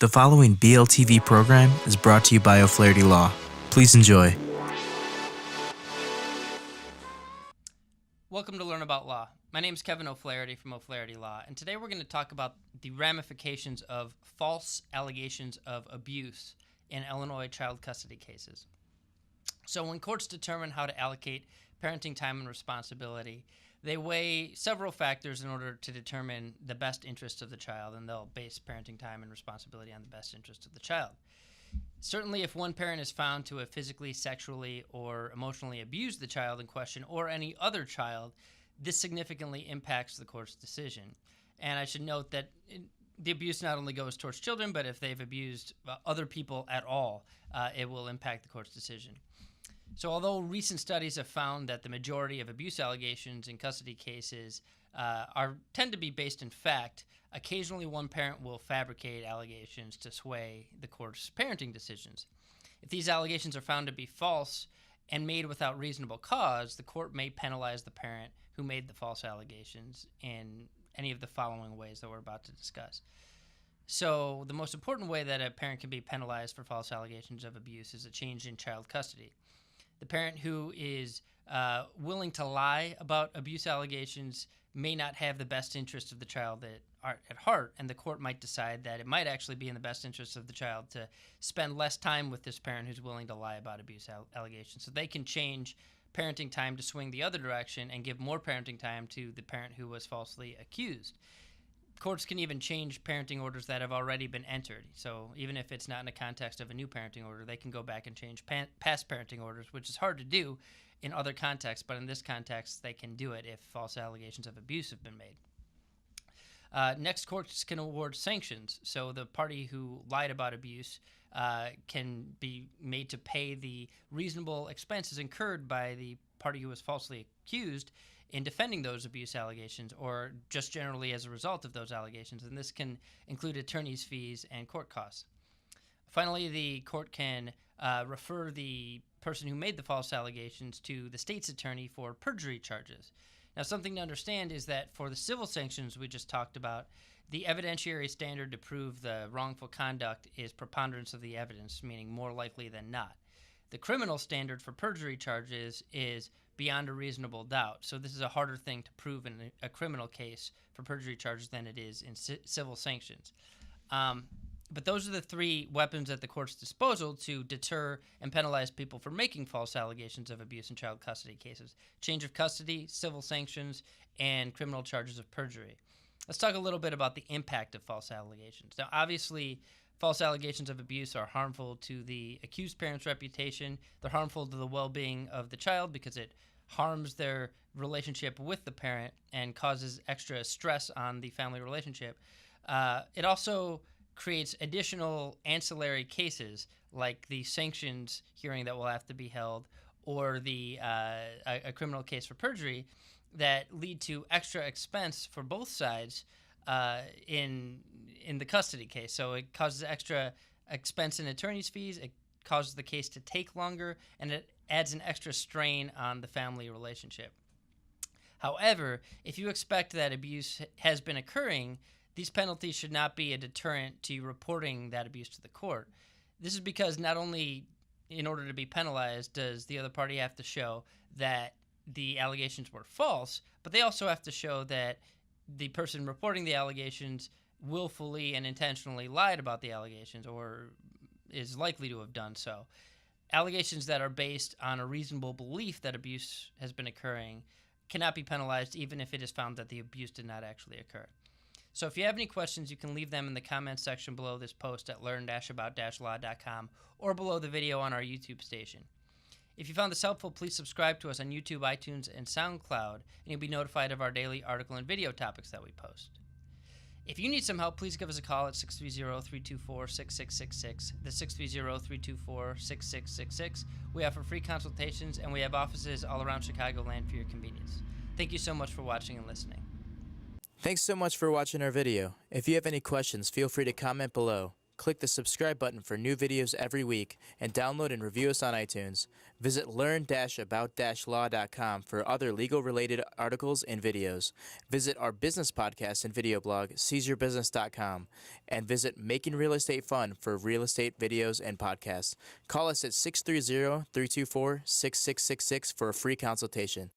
The following BLTV program is brought to you by O'Flaherty Law. Please enjoy. Welcome to Learn About Law. My name is Kevin O'Flaherty from O'Flaherty Law, and today we're going to talk about the ramifications of false allegations of abuse in Illinois child custody cases. So when courts determine how to allocate parenting time and responsibility, they weigh several factors in order to determine the best interest of the child, and they'll base parenting time and responsibility on the best interest of the child. Certainly, if one parent is found to have physically, sexually, or emotionally abused the child in question or any other child, this significantly impacts the court's decision. And I should note that the abuse not only goes towards children, but if they've abused other people at all, it will impact the court's decision. So although recent studies have found that the majority of abuse allegations in custody cases tend to be based in fact, occasionally one parent will fabricate allegations to sway the court's parenting decisions. If these allegations are found to be false and made without reasonable cause, the court may penalize the parent who made the false allegations in any of the following ways that we're about to discuss. So the most important way that a parent can be penalized for false allegations of abuse is a change in child custody. The parent who is willing to lie about abuse allegations may not have the best interest of the child at heart, and the court might decide that it might actually be in the best interest of the child to spend less time with this parent who's willing to lie about abuse allegations. So they can change parenting time to swing the other direction and give more parenting time to the parent who was falsely accused. Courts can even change parenting orders that have already been entered. So even if it's not in the context of a new parenting order, they can go back and change past parenting orders, which is hard to do in other contexts, but in this context, they can do it if false allegations of abuse have been made. Next, courts can award sanctions. So the party who lied about abuse can be made to pay the reasonable expenses incurred by the party who was falsely accused in defending those abuse allegations, or just generally as a result of those allegations, and this can include attorney's fees and court costs. Finally, the court can refer the person who made the false allegations to the state's attorney for perjury charges. Now, something to understand is that for the civil sanctions we just talked about, the evidentiary standard to prove the wrongful conduct is preponderance of the evidence, meaning more likely than not. The criminal standard for perjury charges is beyond a reasonable doubt. So this is a harder thing to prove in a criminal case for perjury charges than it is in civil sanctions. But those are the three weapons at the court's disposal to deter and penalize people for making false allegations of abuse in child custody cases: change of custody, civil sanctions, and criminal charges of perjury. Let's talk a little bit about the impact of false allegations. Now, obviously, false allegations of abuse are harmful to the accused parent's reputation. They're harmful to the well-being of the child because it harms their relationship with the parent and causes extra stress on the family relationship. It also creates additional ancillary cases like the sanctions hearing that will have to be held, or a criminal case for perjury that lead to extra expense for both sides in the custody case. So it causes extra expense in attorney's fees, it causes the case to take longer, and it adds an extra strain on the family relationship. However, if you expect that abuse has been occurring, these penalties should not be a deterrent to you reporting that abuse to the court. This is because not only in order to be penalized does the other party have to show that the allegations were false, but they also have to show that the person reporting the allegations willfully and intentionally lied about the allegations or is likely to have done so. Allegations that are based on a reasonable belief that abuse has been occurring cannot be penalized even if it is found that the abuse did not actually occur. So if you have any questions, you can leave them in the comments section below this post at learn-about-law.com or below the video on our YouTube station. If you found this helpful, please subscribe to us on YouTube, iTunes, and SoundCloud, and you'll be notified of our daily article and video topics that we post. If you need some help, please give us a call at 630-324-6666. That's 630-324-6666. We offer free consultations, and we have offices all around Chicagoland for your convenience. Thank you so much for watching and listening. Thanks so much for watching our video. If you have any questions, feel free to comment below. Click the subscribe button for new videos every week, and download and review us on iTunes. Visit learn-about-law.com for other legal-related articles and videos. Visit our business podcast and video blog, seizeyourbusiness.com, and visit Making Real Estate Fun for real estate videos and podcasts. Call us at 630-324-6666 for a free consultation.